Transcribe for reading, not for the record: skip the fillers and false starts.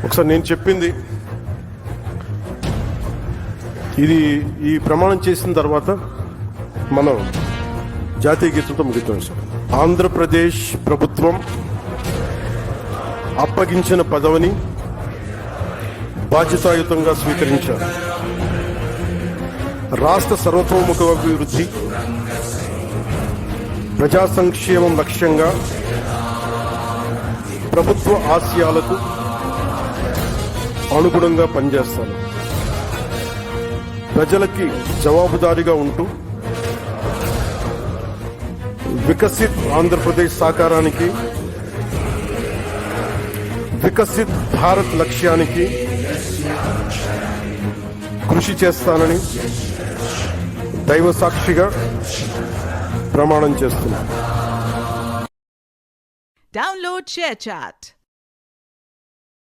ఒకసారి నేను చెప్పింది ఇది, ఈ ప్రమాణం చేసిన తర్వాత మనం జాతీయ గీతంతో ముగిద్దాం సార్. ఆంధ్రప్రదేశ్ ప్రభుత్వం అప్పగించిన పదవిని బాధ్యతాయుతంగా స్వీకరించారు. రాష్ట్ర సర్వతోముఖ అభివృద్ధి, ప్రజా సంక్షేమం లక్ష్యంగా ప్రభుత్వ ఆశయాలకు అనుగుణంగా పనిచేస్తాను. ప్రజలకి జవాబుదారీగా ఉంటూ వికసిత్ ఆంధ్రప్రదేశ్ సాకారానికి, వికసిత్ భారత్ లక్ష్యానికి కృషి చేస్తానని దైవ సాక్షిగా ప్రమాణం చేస్తున్నాను. Download ShareChat.